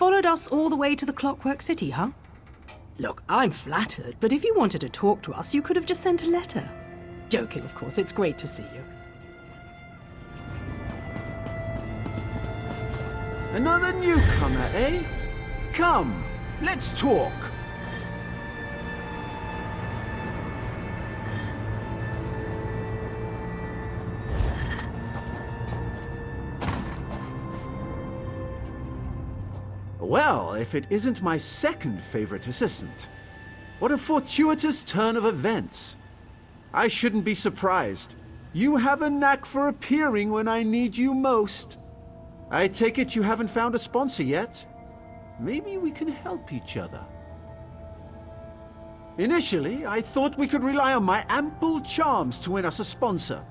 Followed us all the way to the Clockwork City, huh? Look, I'm flattered, but if you wanted to talk to us, you could have just sent a letter. Joking, of course. It's great to see you. Another newcomer, eh? Come, let's talk. Well, if it isn't my second favorite assistant. What a fortuitous turn of events. I shouldn't be surprised. You have a knack for appearing when I need you most. I take it you haven't found a sponsor yet? Maybe we can help each other. Initially, I thought we could rely on my ample charms to win us a sponsor.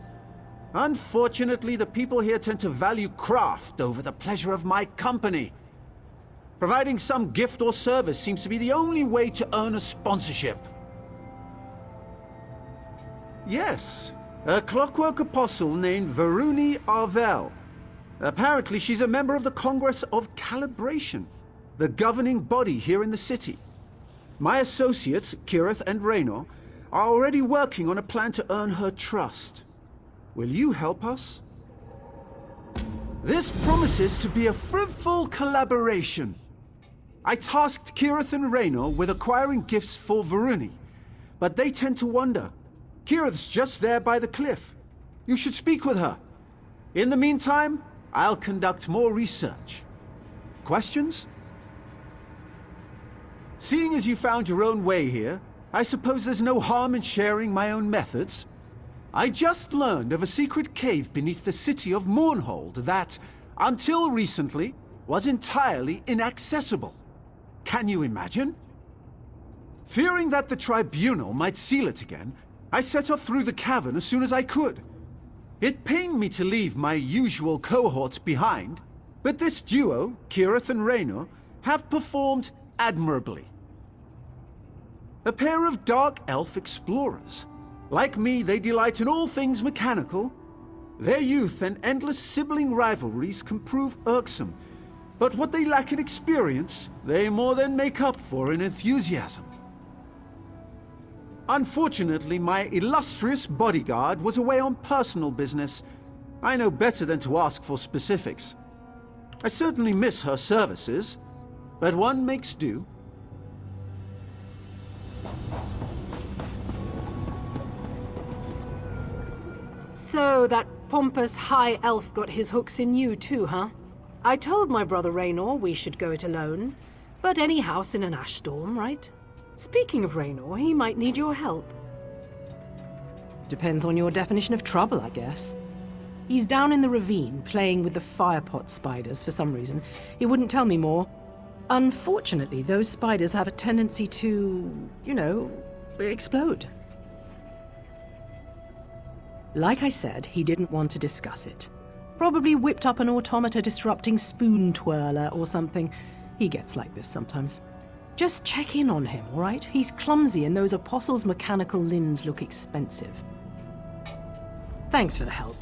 Unfortunately, the people here tend to value craft over the pleasure of my company. Providing some gift or service seems to be the only way to earn a sponsorship. Yes, a clockwork apostle named Varuni Arvel. Apparently she's a member of the Congress of Calibration, the governing body here in the city. My associates, Kirith and Raynor, are already working on a plan to earn her trust. Will you help us? This promises to be a fruitful collaboration. I tasked Kirith and Raynor with acquiring gifts for Varuni, but they tend to wander. Kirith's just there by the cliff. You should speak with her. In the meantime, I'll conduct more research. Questions? Seeing as you found your own way here, I suppose there's no harm in sharing my own methods. I just learned of a secret cave beneath the city of Mournhold that, until recently, was entirely inaccessible. Can you imagine? Fearing that the tribunal might seal it again, I set off through the cavern as soon as I could. It pained me to leave my usual cohorts behind, but this duo, Kirith and Raynor, have performed admirably. A pair of dark elf explorers. Like me, they delight in all things mechanical. Their youth and endless sibling rivalries can prove irksome, but what they lack in experience, they more than make up for in enthusiasm. Unfortunately, my illustrious bodyguard was away on personal business. I know better than to ask for specifics. I certainly miss her services, but one makes do. So that pompous high elf got his hooks in you too, huh? I told my brother Raynor we should go it alone, but any house in an ash storm, right? Speaking of Raynor, he might need your help. Depends on your definition of trouble, I guess. He's down in the ravine, playing with the firepot spiders for some reason. He wouldn't tell me more. Unfortunately, those spiders have a tendency to, explode. Like I said, he didn't want to discuss it. Probably whipped up an automata disrupting spoon twirler or something. He gets like this sometimes. Just check in on him, all right? He's clumsy and those apostles' mechanical limbs look expensive. Thanks for the help.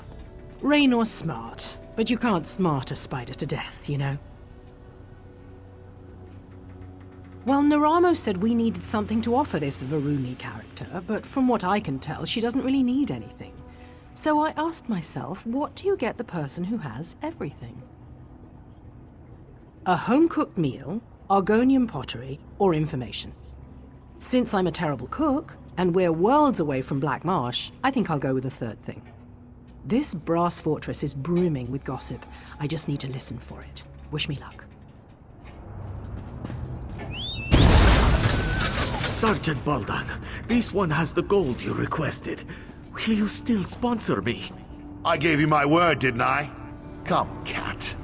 Raynor's smart, but you can't smart a spider to death, you know? Well, Neramo said we needed something to offer this Varuni character, but from what I can tell, she doesn't really need anything. So I asked myself, what do you get the person who has everything? A home-cooked meal, Argonian pottery, or information. Since I'm a terrible cook, and we're worlds away from Black Marsh, I think I'll go with the third thing. This brass fortress is brimming with gossip. I just need to listen for it. Wish me luck. Sergeant Baldan, this one has the gold you requested. Will you still sponsor me? I gave you my word, didn't I? Come, Cat.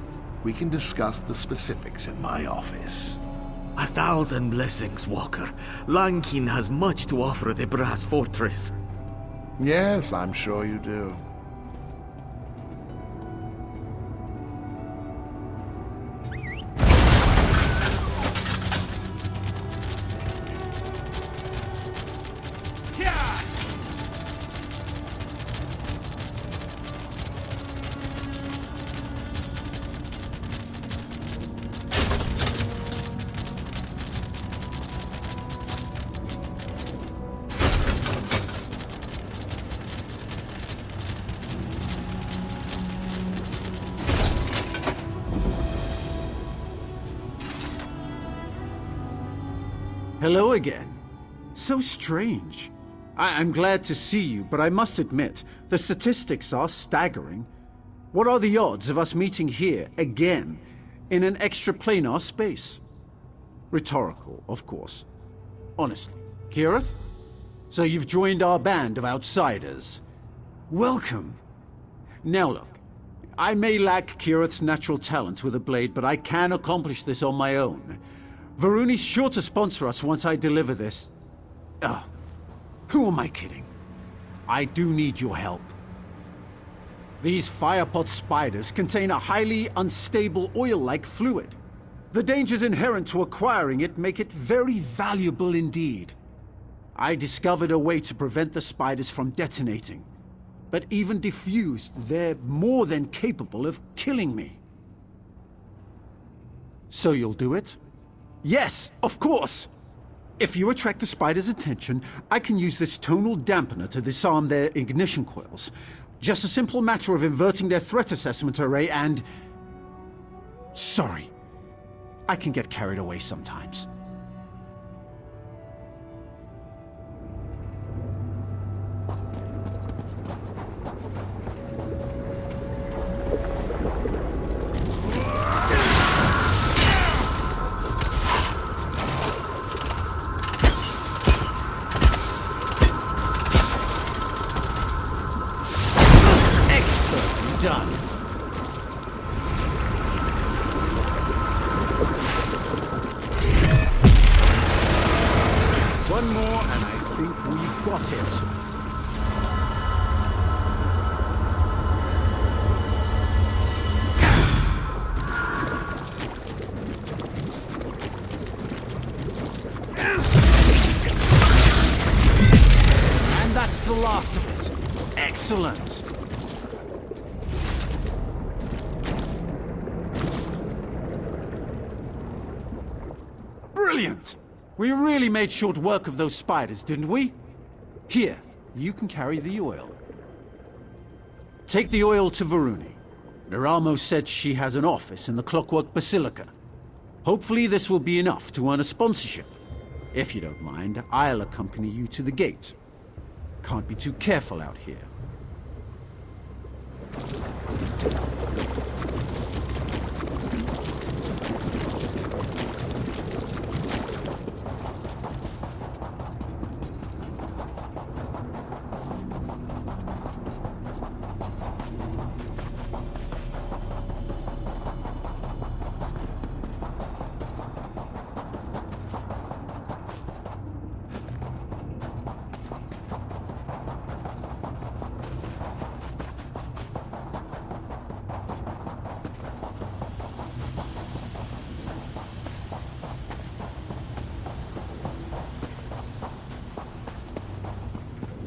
We can discuss the specifics in my office. 1,000 blessings, Walker. Lankin has much to offer the brass fortress. Yes, I'm sure you do. Hello again. So strange. I'm glad to see you, but I must admit, the statistics are staggering. What are the odds of us meeting here, again, in an extraplanar space? Rhetorical, of course. Honestly. Kirith? So you've joined our band of outsiders. Welcome. Now look, I may lack Kirith's natural talent with a blade, but I can accomplish this on my own. Varuni's sure to sponsor us once I deliver this. Who am I kidding? I do need your help. These firepot spiders contain a highly unstable oil-like fluid. The dangers inherent to acquiring it make it very valuable indeed. I discovered a way to prevent the spiders from detonating. But even diffused, they're more than capable of killing me. So you'll do it? Yes, of course! If you attract the spider's attention, I can use this tonal dampener to disarm their ignition coils. Just a simple matter of inverting their threat assessment array and... Sorry. I can get carried away sometimes. Done. One more, and I think we've got it. And that's the last of it. Excellent. Brilliant! We really made short work of those spiders, didn't we? Here, you can carry the oil. Take the oil to Varuni. Neramo said she has an office in the Clockwork Basilica. Hopefully this will be enough to earn a sponsorship. If you don't mind, I'll accompany you to the gate. Can't be too careful out here.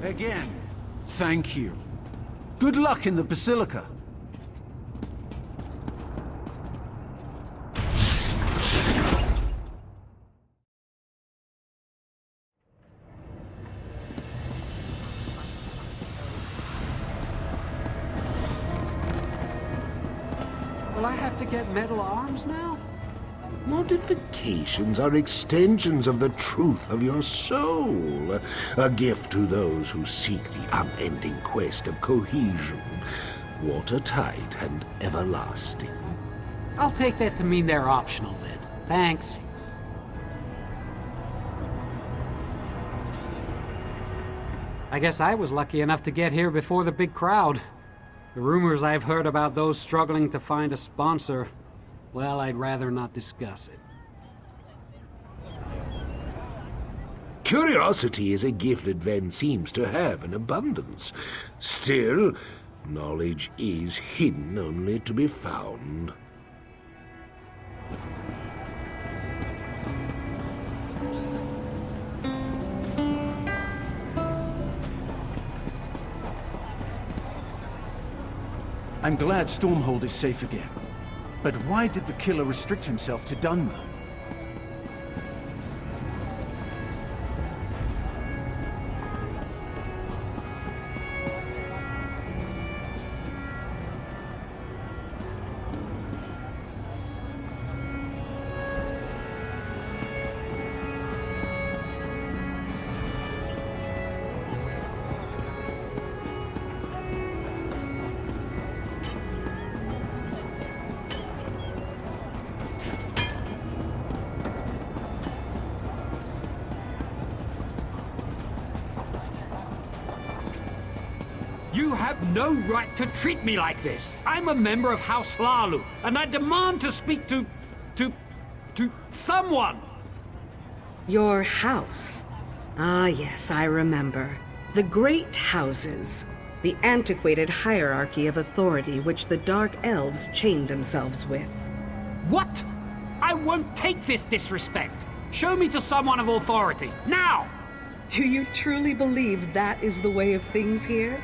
Again, thank you. Good luck in the Basilica. Will I have to get metal arms now? Modifications are extensions of the truth of your soul, a gift to those who seek the unending quest of cohesion, watertight and everlasting. I'll take that to mean they're optional then. Thanks. I guess I was lucky enough to get here before the big crowd. The rumors I've heard about those struggling to find a sponsor, well, I'd rather not discuss it. Curiosity is a gift that Ven seems to have in abundance. Still, knowledge is hidden only to be found. I'm glad Stormhold is safe again. But why did the killer restrict himself to Dunmer? have no right to treat me like this. I'm a member of House Lalu, and I demand to speak to someone. Your house. Ah, yes, I remember. The Great Houses. The antiquated hierarchy of authority which the Dark Elves chain themselves with. What? I won't take this disrespect. Show me to someone of authority, now! Do you truly believe that is the way of things here?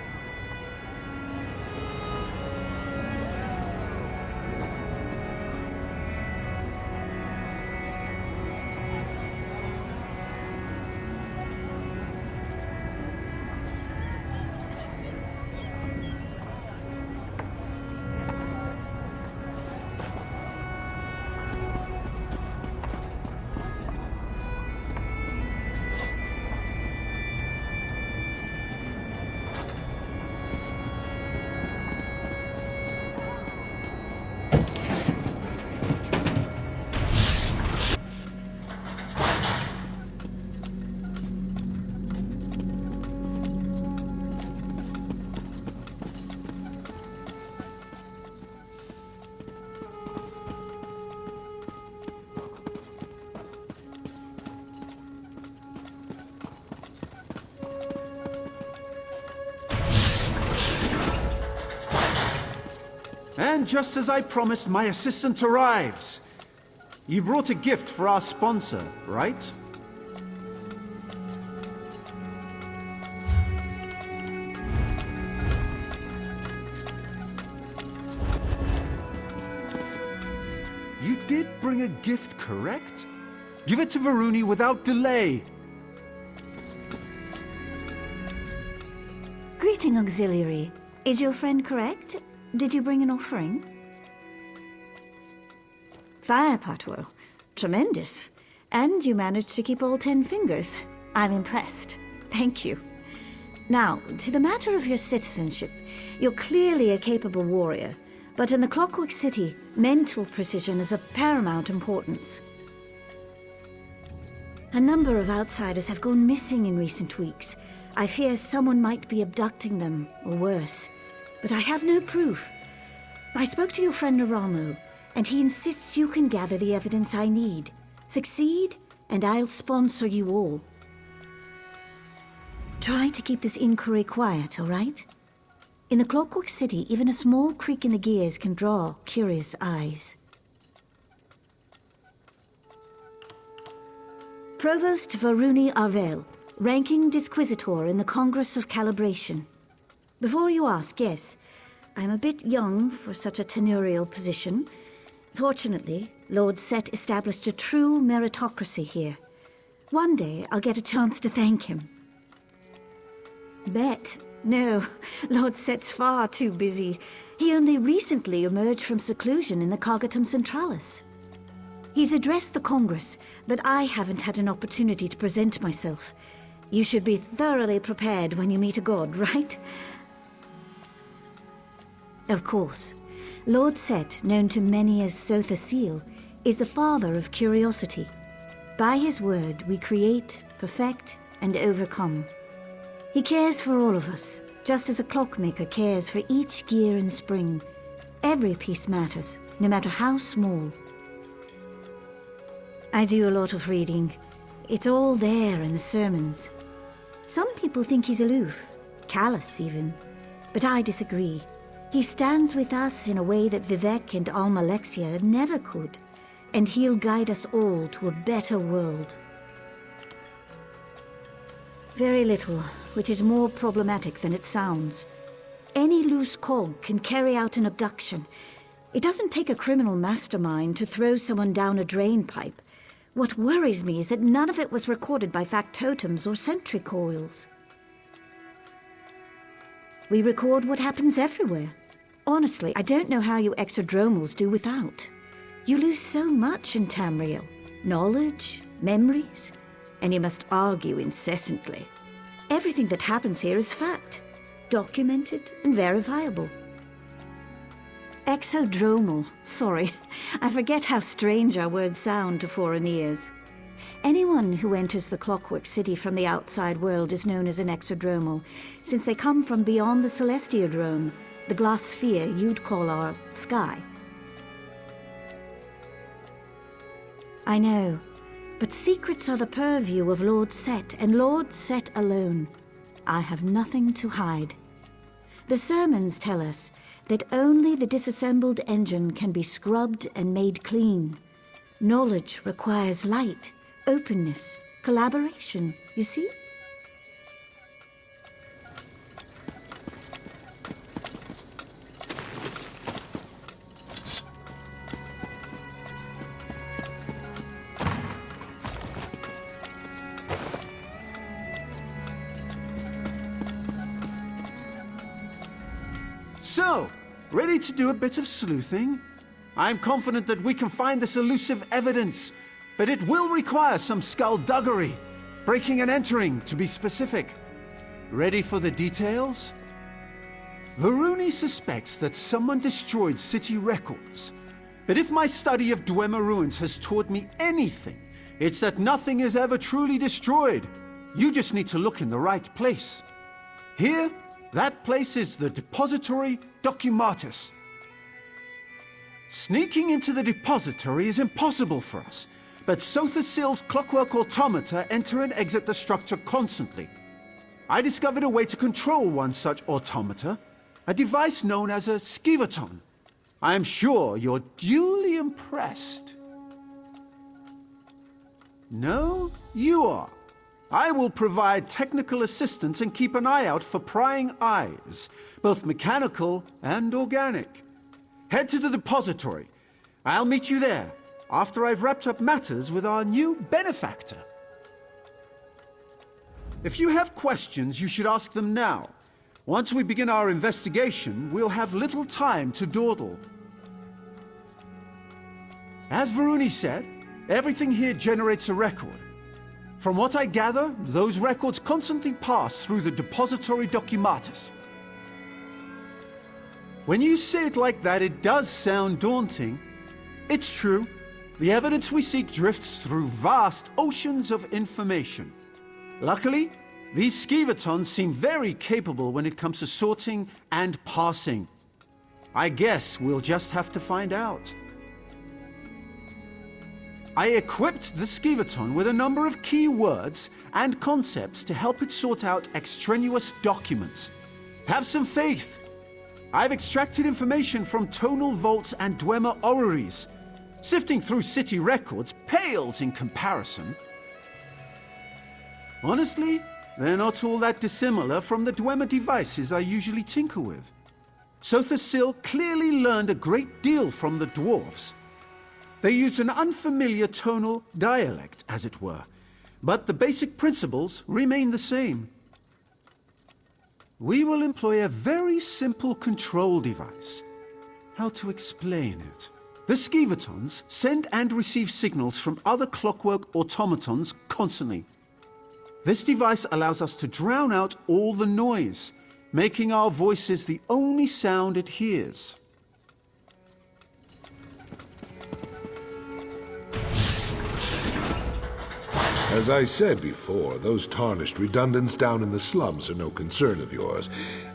And just as I promised, my assistant arrives. You brought a gift for our sponsor, right? You did bring a gift, correct? Give it to Varuni without delay. Greeting, Auxiliary. Is your friend correct? Did you bring an offering? Fire Patwell. Tremendous. And you managed to keep all 10 fingers. I'm impressed. Thank you. Now, to the matter of your citizenship. You're clearly a capable warrior, but in the Clockwork City, mental precision is of paramount importance. A number of outsiders have gone missing in recent weeks. I fear someone might be abducting them, or worse. But I have no proof. I spoke to your friend Neramo, and he insists you can gather the evidence I need. Succeed, and I'll sponsor you all. Try to keep this inquiry quiet, all right? In the Clockwork City, even a small creak in the gears can draw curious eyes. Provost Varuni Arvel, ranking Disquisitor in the Congress of Calibration. Before you ask, yes, I'm a bit young for such a tenurial position. Fortunately, Lord Set established a true meritocracy here. One day, I'll get a chance to thank him. Bet? No, Lord Set's far too busy. He only recently emerged from seclusion in the Cognitum Centralis. He's addressed the Congress, but I haven't had an opportunity to present myself. You should be thoroughly prepared when you meet a god, right? Of course. Lord Set, known to many as Sotha Seal, is the father of curiosity. By his word, we create, perfect, and overcome. He cares for all of us, just as a clockmaker cares for each gear and spring. Every piece matters, no matter how small. I do a lot of reading. It's all there in the sermons. Some people think he's aloof, callous even, but I disagree. He stands with us in a way that Vivek and Alma Alexia never could, and he'll guide us all to a better world. Very little, which is more problematic than it sounds. Any loose cog can carry out an abduction. It doesn't take a criminal mastermind to throw someone down a drain pipe. What worries me is that none of it was recorded by factotums or sentry coils. We record what happens everywhere. Honestly, I don't know how you exodromals do without. You lose so much in Tamriel. Knowledge, memories, and you must argue incessantly. Everything that happens here is fact, documented and verifiable. Exodromal. Sorry, I forget how strange our words sound to foreign ears. Anyone who enters the Clockwork City from the outside world is known as an exodromal, since they come from beyond the Celestiodrome, the glass sphere you'd call our sky. I know, but secrets are the purview of Lord Set, and Lord Set alone. I have nothing to hide. The sermons tell us that only the disassembled engine can be scrubbed and made clean. Knowledge requires light, openness, collaboration, you see? So, ready to do a bit of sleuthing? I'm confident that we can find this elusive evidence, but it will require some skullduggery. Breaking and entering, to be specific. Ready for the details? Varuni suspects that someone destroyed city records. But if my study of Dwemer ruins has taught me anything, it's that nothing is ever truly destroyed. You just need to look in the right place. Here, that place is the Depository Documatus. Sneaking into the depository is impossible for us, but Sothasil's clockwork automata enter and exit the structure constantly. I discovered a way to control one such automata, a device known as a skivaton. I am sure you're duly impressed. No, you are. I will provide technical assistance and keep an eye out for prying eyes, both mechanical and organic. Head to the depository. I'll meet you there, after I've wrapped up matters with our new benefactor. If you have questions, you should ask them now. Once we begin our investigation, we'll have little time to dawdle. As Varuni said, everything here generates a record. From what I gather, those records constantly pass through the Depository Documatus. When you say it like that, it does sound daunting. It's true. The evidence we seek drifts through vast oceans of information. Luckily, these skivatons seem very capable when it comes to sorting and parsing. I guess we'll just have to find out. I equipped the skivaton with a number of key words and concepts to help it sort out extraneous documents. Have some faith. I've extracted information from tonal vaults and Dwemer orreries. Sifting through city records pales in comparison. Honestly, they're not all that dissimilar from the Dwemer devices I usually tinker with. Sothasil clearly learned a great deal from the dwarves. They used an unfamiliar tonal dialect, as it were, but the basic principles remain the same. We will employ a very simple control device. How to explain it? The skivatons send and receive signals from other clockwork automatons constantly. This device allows us to drown out all the noise, making our voices the only sound it hears. As I said before, those tarnished redundants down in the slums are no concern of yours.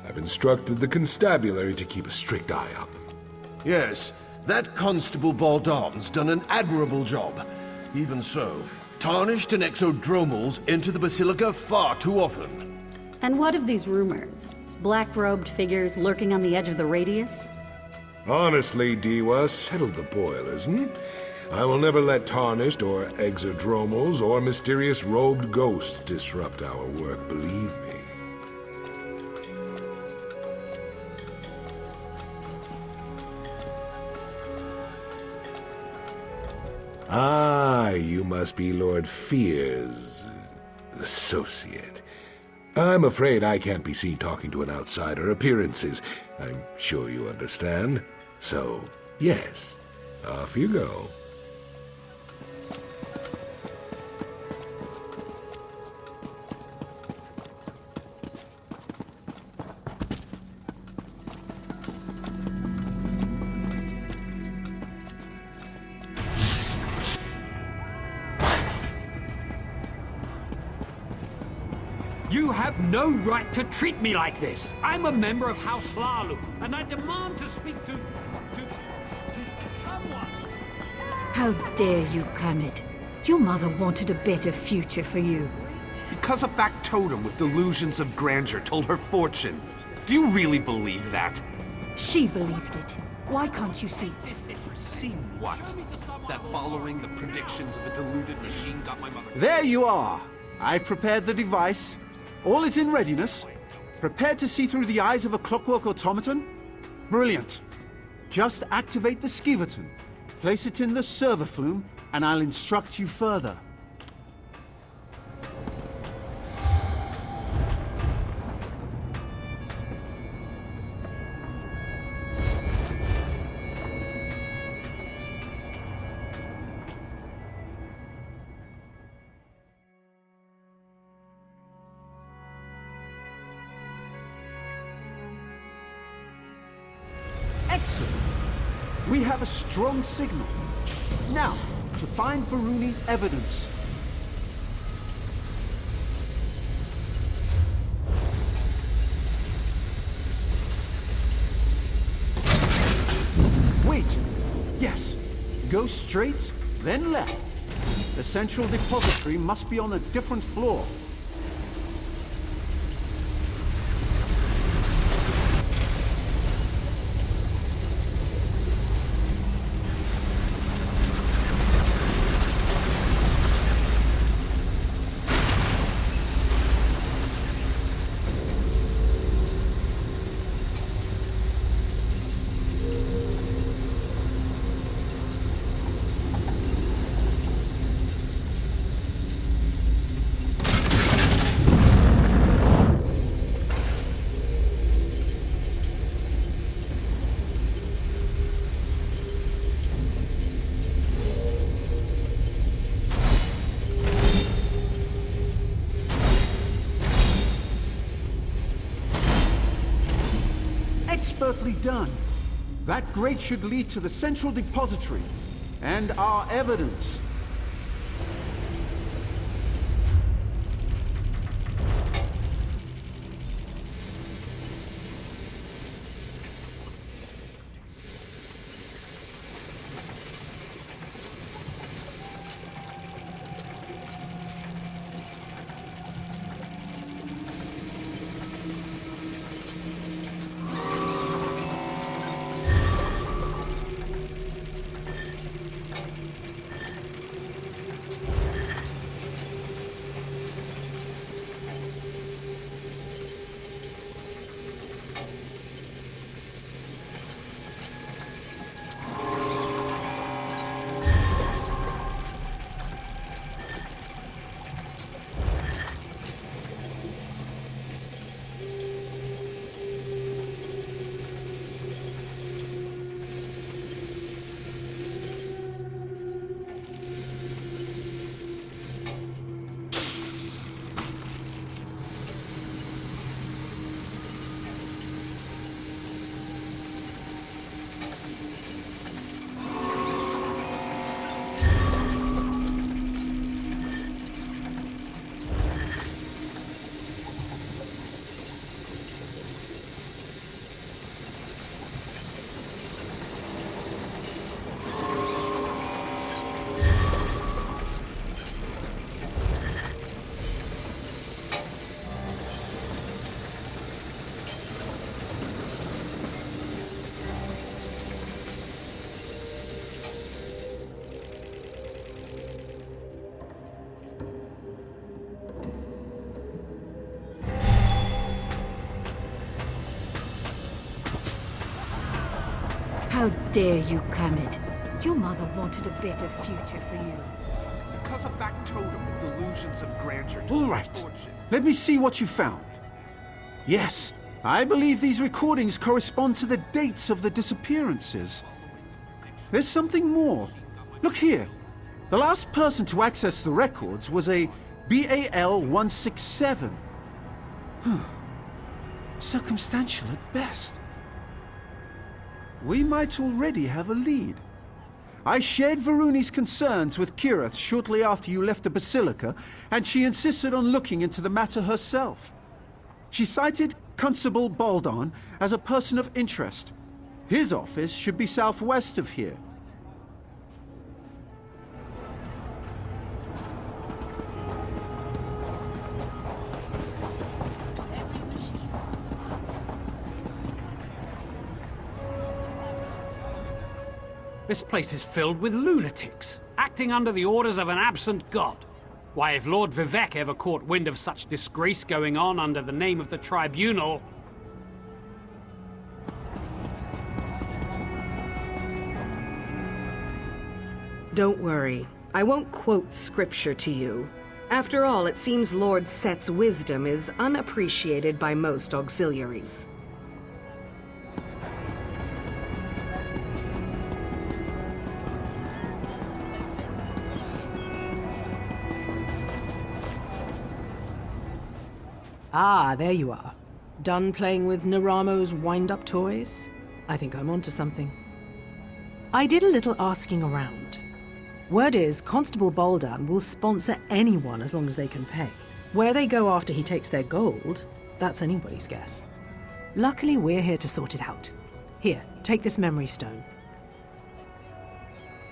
I've instructed the constabulary to keep a strict eye on them. Yes, that Constable Baldan's done an admirable job. Even so, tarnished and exodromals enter the Basilica far too often. And what of these rumors? Black-robed figures lurking on the edge of the radius? Honestly, Diwa, settle the boilers, I will never let tarnished or exodromals or mysterious robed ghosts disrupt our work, believe me. Ah, you must be Lord Fear's associate. I'm afraid I can't be seen talking to an outsider. Appearances, I'm sure you understand. So, yes, off you go. You have no right to treat me like this. I'm a member of House Lalu, and I demand to speak to someone. How dare you, Kermit? Your mother wanted a better future for you. Because a factotum with delusions of grandeur told her fortune. Do you really believe that? She believed it. Why can't you see? See what? That following the predictions of a deluded machine got my mother... There you are! I prepared the device. All is in readiness. Prepared to see through the eyes of a clockwork automaton? Brilliant. Just activate the skiverton. Place it in the server flume, and I'll instruct you further. Excellent! We have a strong signal. Now, to find Varuni's evidence. Wait! Yes. Go straight, then left. The central depository must be on a different floor. Expertly done. That grate should lead to the central depository and our evidence. How dare you, Kermit? Your mother wanted a better future for you. Because a factotum with delusions of grandeur told All her right. fortune. Let me see what you found. Yes, I believe these recordings correspond to the dates of the disappearances. There's something more. Look here. The last person to access the records was a BAL-167. Circumstantial at best. We might already have a lead. I shared Varuni's concerns with Kirith shortly after you left the Basilica, and she insisted on looking into the matter herself. She cited Constable Baldon as a person of interest. His office should be southwest of here. This place is filled with lunatics, acting under the orders of an absent god. Why, if Lord Vivek ever caught wind of such disgrace going on under the name of the Tribunal... Don't worry. I won't quote scripture to you. After all, it seems Lord Set's wisdom is unappreciated by most auxiliaries. Ah, there you are. Done playing with Neramo's wind-up toys? I think I'm onto something. I did a little asking around. Word is, Constable Baldan will sponsor anyone as long as they can pay. Where they go after he takes their gold, that's anybody's guess. Luckily, we're here to sort it out. Here, take this memory stone.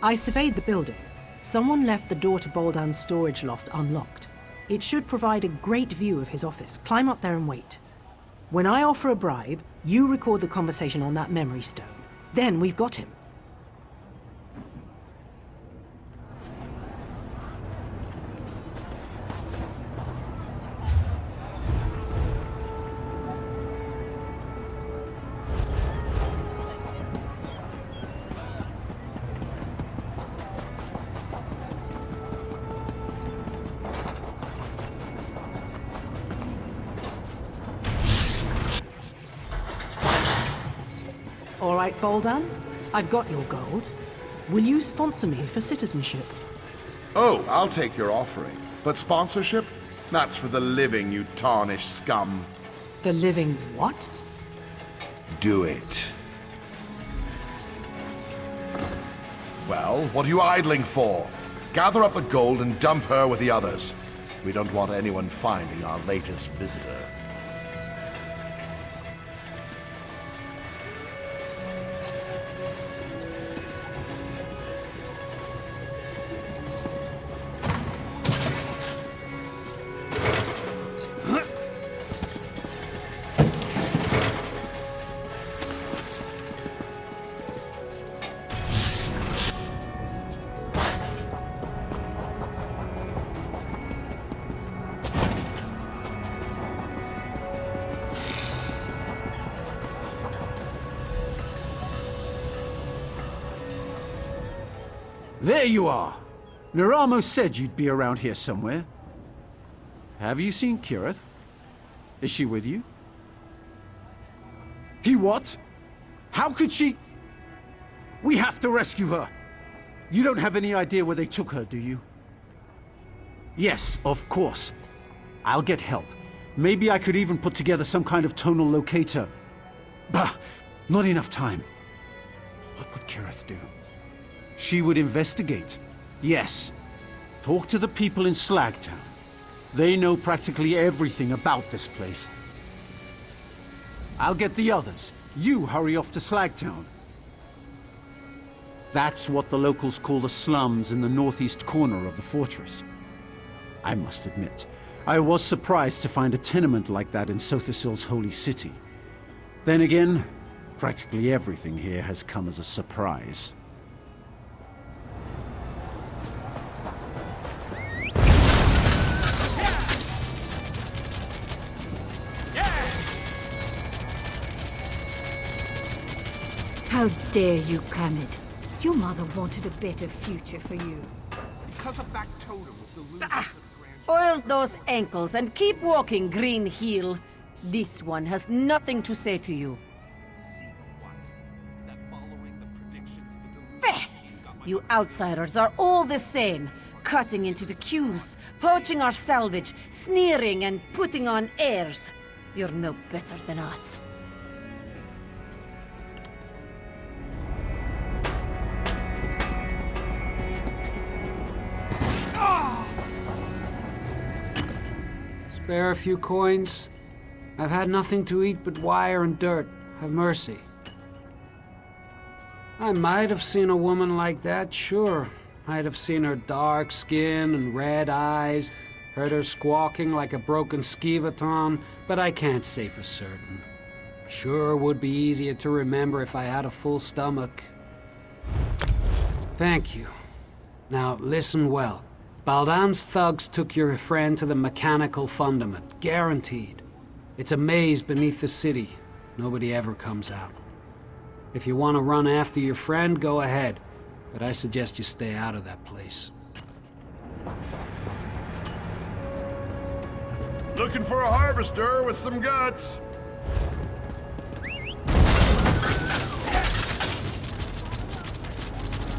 I surveyed the building. Someone left the door to Baldan's storage loft unlocked. It should provide a great view of his office. Climb up there and wait. When I offer a bribe, you record the conversation on that memory stone. Then we've got him. All right, Baldan, I've got your gold. Will you sponsor me for citizenship? Oh, I'll take your offering. But sponsorship? That's for the living, you tarnished scum. The living what? Do it. Well, what are you idling for? Gather up the gold and dump her with the others. We don't want anyone finding our latest visitor. There you are! Neramo said you'd be around here somewhere. Have you seen Kirith? Is she with you? He what? How could she? We have to rescue her! You don't have any idea where they took her, do you? Yes, of course. I'll get help. Maybe I could even put together some kind of tonal locator. Bah! Not enough time. What would Kirith do? She would investigate. Yes. Talk to the people in Slagtown. They know practically everything about this place. I'll get the others. You hurry off to Slagtown. That's what the locals call the slums in the northeast corner of the fortress. I must admit, I was surprised to find a tenement like that in Sothasil's holy city. Then again, practically everything here has come as a surprise. How dare you, Khalid? Your mother wanted a better future for you. Because of that totem with the illusions of grandeur. Oil those ankles and keep walking, Green Heel. This one has nothing to say to you. See what? That following the predictions of the delusion machine got my... You outsiders are all the same. Cutting into the queues, poaching our salvage, sneering and putting on airs. You're no better than us. Spare a few coins? I've had nothing to eat but wire and dirt. Have mercy. I might have seen a woman like that, sure. I'd have seen her dark skin and red eyes, heard her squawking like a broken ski-baton, but I can't say for certain. Sure would be easier to remember if I had a full stomach. Thank you. Now, listen well. Baldan's thugs took your friend to the mechanical fundament. Guaranteed. It's a maze beneath the city. Nobody ever comes out. If you want to run after your friend, go ahead. But I suggest you stay out of that place. Looking for a harvester with some guts.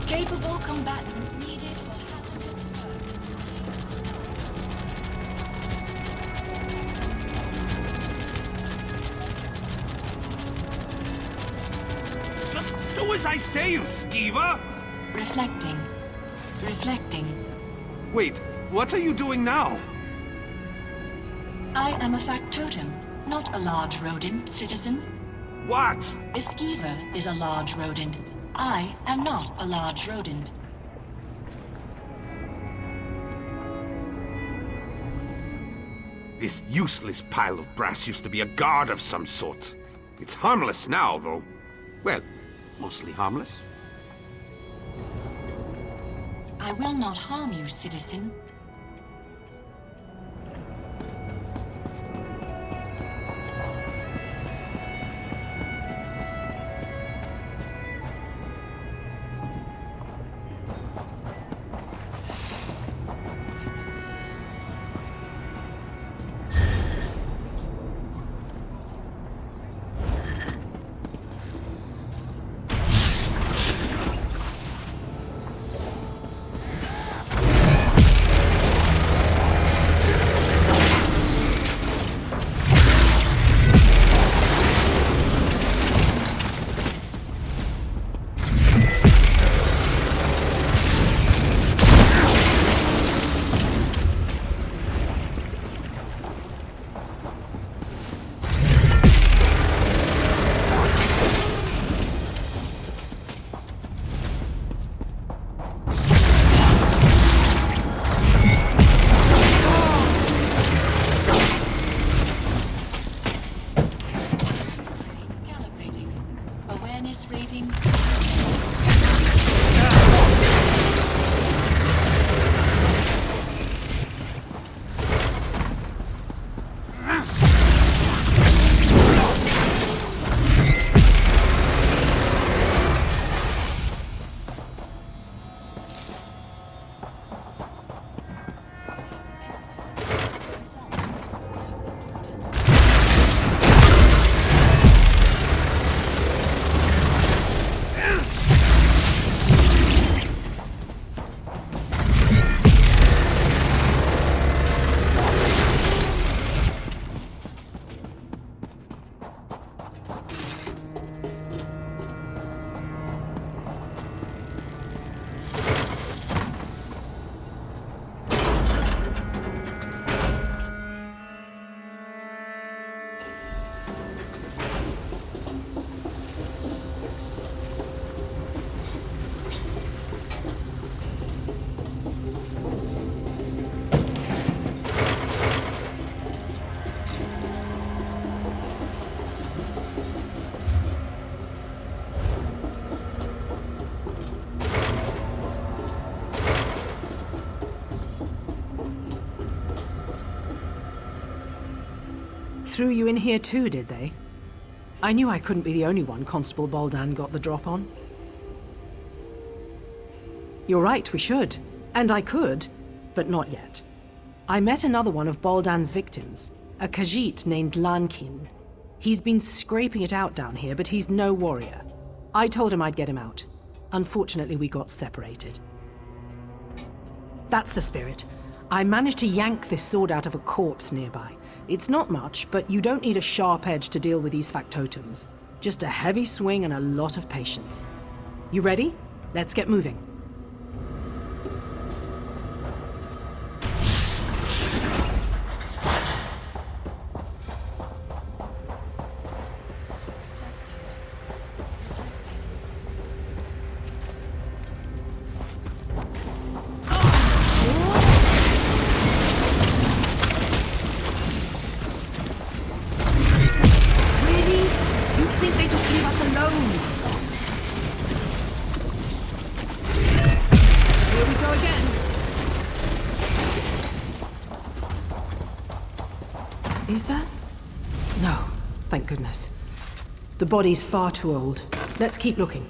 Capable combatants needed for hazardous work. Just do as I say, you skeever! Reflecting. Wait, what are you doing now? I am a factotum, not a large rodent, citizen. What? A skeever is a large rodent. I am not a large rodent. This useless pile of brass used to be a guard of some sort. It's harmless now, though. Well, mostly harmless. I will not harm you, citizen. Threw you in here too, did they? I knew I couldn't be the only one Constable Baldan got the drop on. You're right, we should. And I could, but not yet. I met another one of Baldan's victims, a Khajiit named Lankin. He's been scraping it out down here, but he's no warrior. I told him I'd get him out. Unfortunately, we got separated. That's the spirit. I managed to yank this sword out of a corpse nearby. It's not much, but you don't need a sharp edge to deal with these factotums. Just a heavy swing and a lot of patience. You ready? Let's get moving. Is there? No, thank goodness. The body's far too old. Let's keep looking.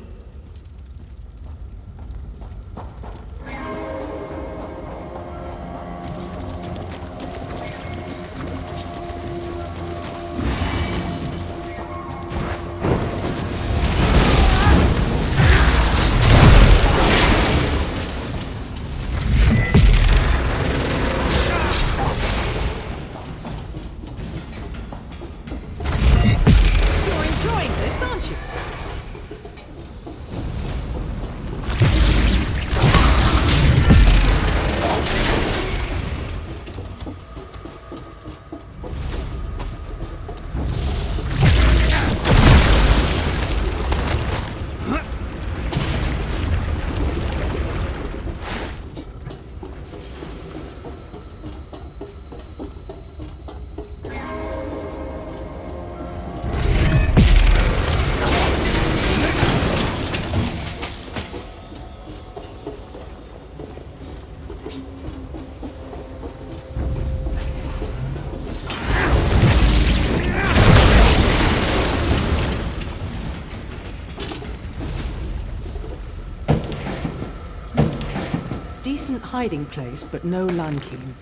Decent hiding place, but no Lankeen.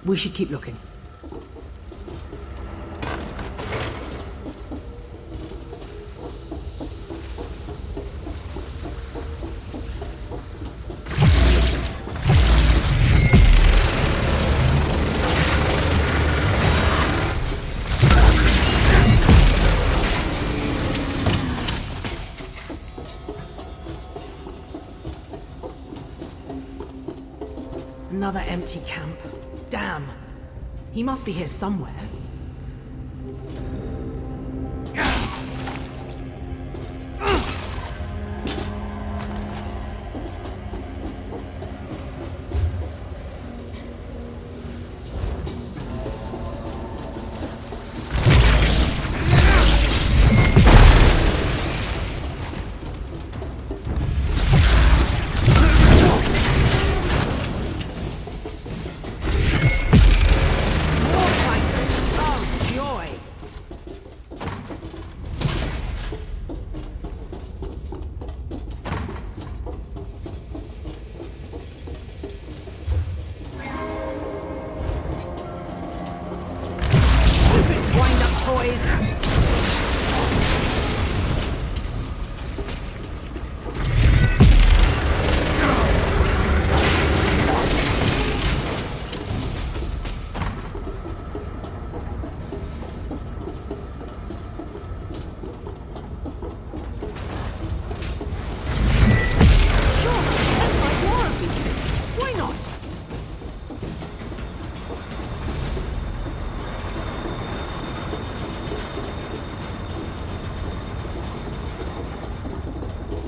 We should keep looking. Another empty camp. Damn. He must be here somewhere.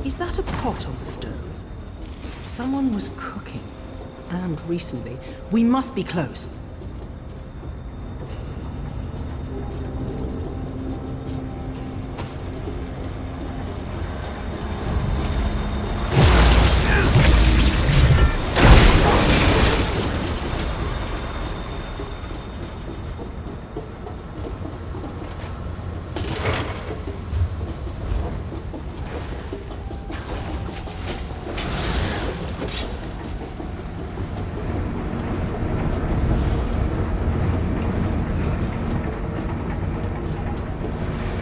Is that a pot on the stove? Someone was cooking. And recently. We must be close.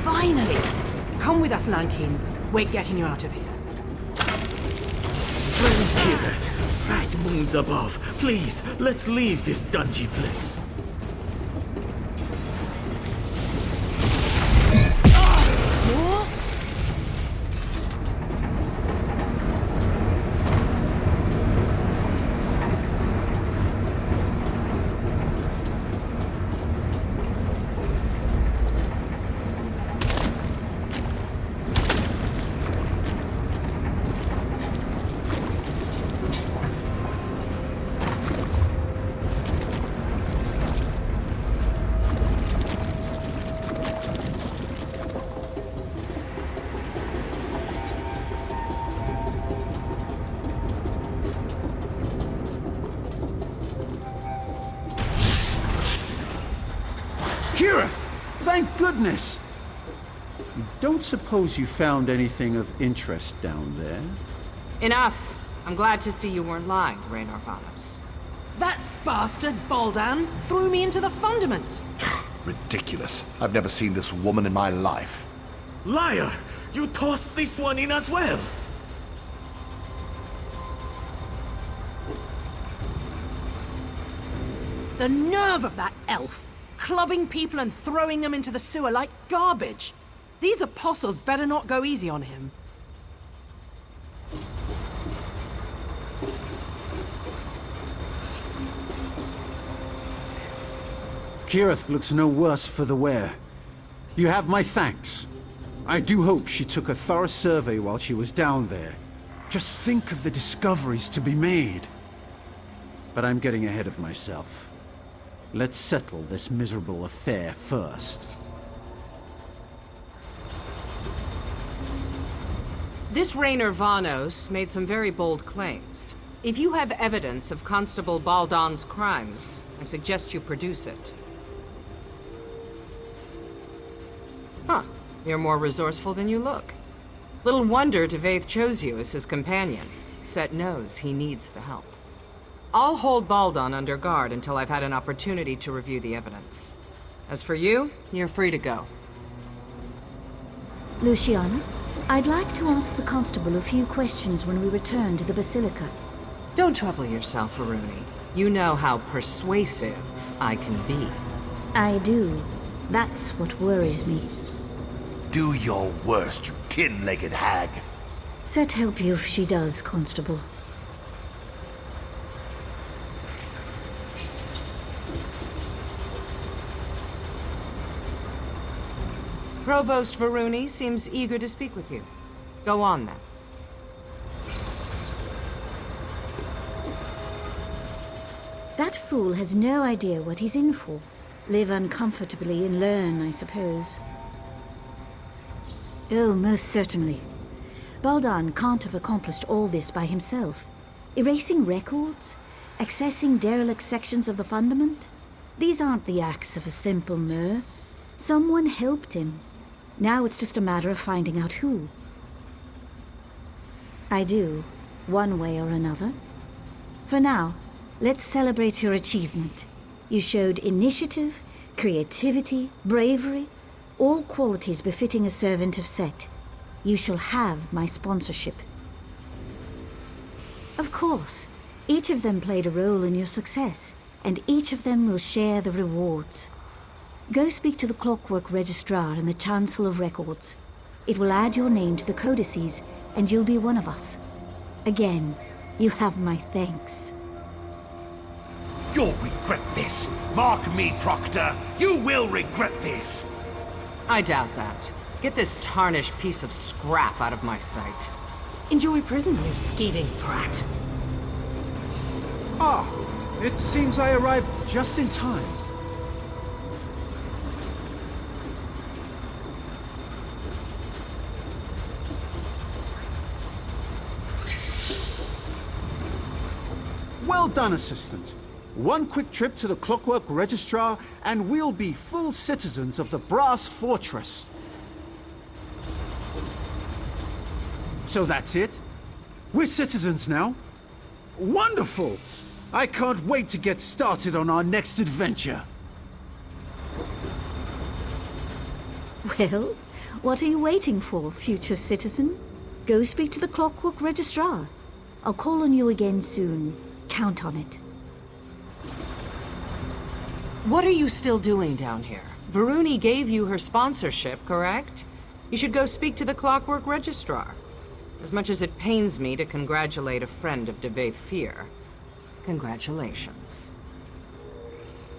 Finally! Come with us, Lankeen. We're getting you out of here. Frontiers, bright moons above. Please, let's leave this dungy place. goodness! You don't suppose you found anything of interest down there? Enough. I'm glad to see you weren't lying, Raynor Vanos. That bastard, Baldan, threw me into the fundament. Ridiculous. I've never seen this woman in my life. Liar! You tossed this one in as well! The nerve of that elf! Clubbing people and throwing them into the sewer like garbage! These apostles better not go easy on him. Kirith looks no worse for the wear. You have my thanks. I do hope she took a thorough survey while she was down there. Just think of the discoveries to be made. But I'm getting ahead of myself. Let's settle this miserable affair first. This Raynor Vanos made some very bold claims. If you have evidence of Constable Baldan's crimes, I suggest you produce it. Huh. You're more resourceful than you look. Little wonder Devaith chose you as his companion. Set knows he needs the help. I'll hold Baldan under guard until I've had an opportunity to review the evidence. As for you, you're free to go. Luciana, I'd like to ask the constable a few questions when we return to the Basilica. Don't trouble yourself, Varuni. You know how persuasive I can be. I do. That's what worries me. Do your worst, you tin-legged hag. Set help you if she does, Constable. Provost Varuni seems eager to speak with you. Go on, then. That fool has no idea what he's in for. Live uncomfortably and learn, I suppose. Oh, most certainly. Baldan can't have accomplished all this by himself. Erasing records? Accessing derelict sections of the fundament? These aren't the acts of a simple mer. Someone helped him. Now it's just a matter of finding out who. I do, one way or another. For now, let's celebrate your achievement. You showed initiative, creativity, bravery, all qualities befitting a servant of Set. You shall have my sponsorship. Of course, each of them played a role in your success, and each of them will share the rewards. Go speak to the Clockwork Registrar in the Chancel of Records. It will add your name to the codices, and you'll be one of us. Again, you have my thanks. You'll regret this. Mark me, Proctor. You will regret this. I doubt that. Get this tarnished piece of scrap out of my sight. Enjoy prison, you scheming brat. Ah, it seems I arrived just in time. Well done, Assistant. One quick trip to the Clockwork Registrar, and we'll be full citizens of the Brass Fortress. So that's it? We're citizens now? Wonderful! I can't wait to get started on our next adventure. Well, what are you waiting for, future citizen? Go speak to the Clockwork Registrar. I'll call on you again soon. Count on it. What are you still doing down here? Varuni gave you her sponsorship, correct? You should go speak to the Clockwork Registrar. As much as it pains me to congratulate a friend of Devaith Fear, congratulations.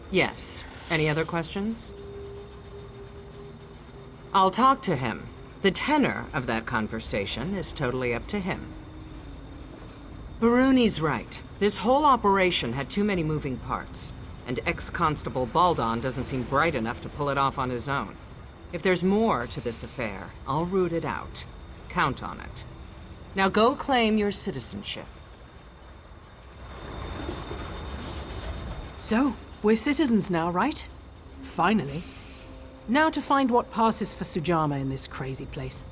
Yes. Any other questions? I'll talk to him. The tenor of that conversation is totally up to him. Varuni's right. This whole operation had too many moving parts, and ex-Constable Baldan doesn't seem bright enough to pull it off on his own. If there's more to this affair, I'll root it out. Count on it. Now go claim your citizenship. So, we're citizens now, right? Finally. Now to find what passes for Sujamma in this crazy place.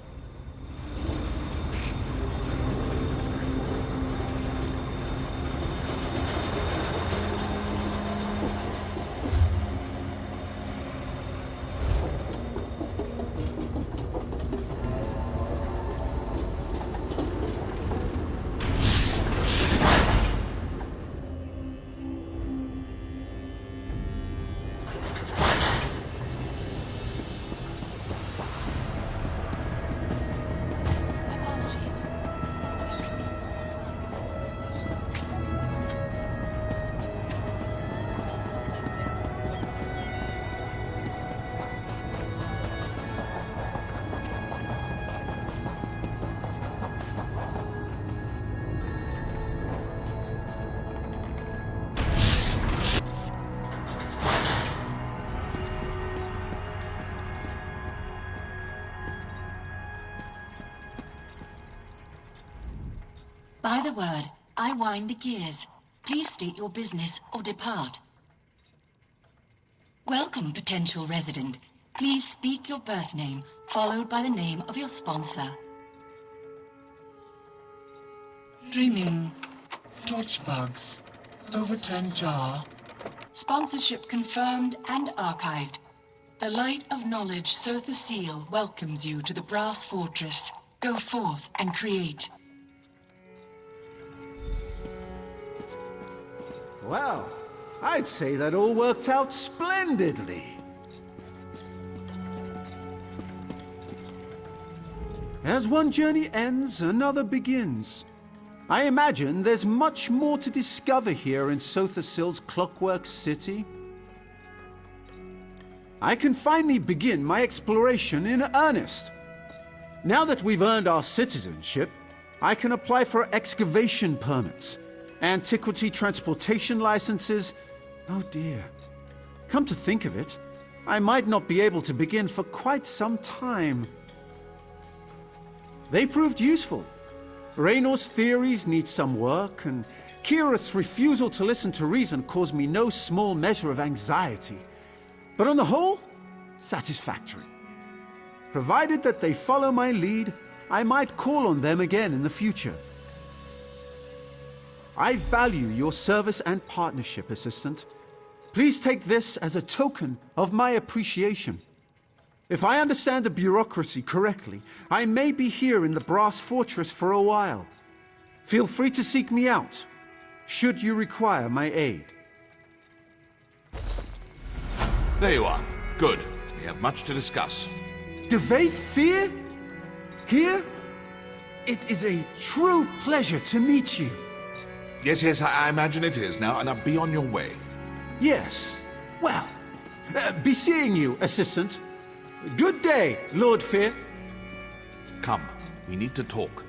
By the word, I wind the gears. Please state your business or depart. Welcome, potential resident. Please speak your birth name, followed by the name of your sponsor. Dreaming. Torchbugs. Overturned jar. Sponsorship confirmed and archived. The light of knowledge, Sotha Seal, welcomes you to the Brass Fortress. Go forth and create. Well, I'd say that all worked out splendidly. As one journey ends, another begins. I imagine there's much more to discover here in Sotha Sil's Clockwork City. I can finally begin my exploration in earnest. Now that we've earned our citizenship, I can apply for excavation permits, antiquity transportation licenses. Oh dear. Come to think of it, I might not be able to begin for quite some time. They proved useful. Raynor's theories need some work, and Kirith's refusal to listen to reason caused me no small measure of anxiety. But on the whole, satisfactory. Provided that they follow my lead, I might call on them again in the future. I value your service and partnership, Assistant. Please take this as a token of my appreciation. If I understand the bureaucracy correctly, I may be here in the Brass Fortress for a while. Feel free to seek me out, should you require my aid. There you are. Good. We have much to discuss. Dvaith Fear? Here? It is a true pleasure to meet you. Yes, I imagine it is. Now be on your way. Yes. Well, be seeing you, Assistant. Good day, Lord Fear. Come, we need to talk.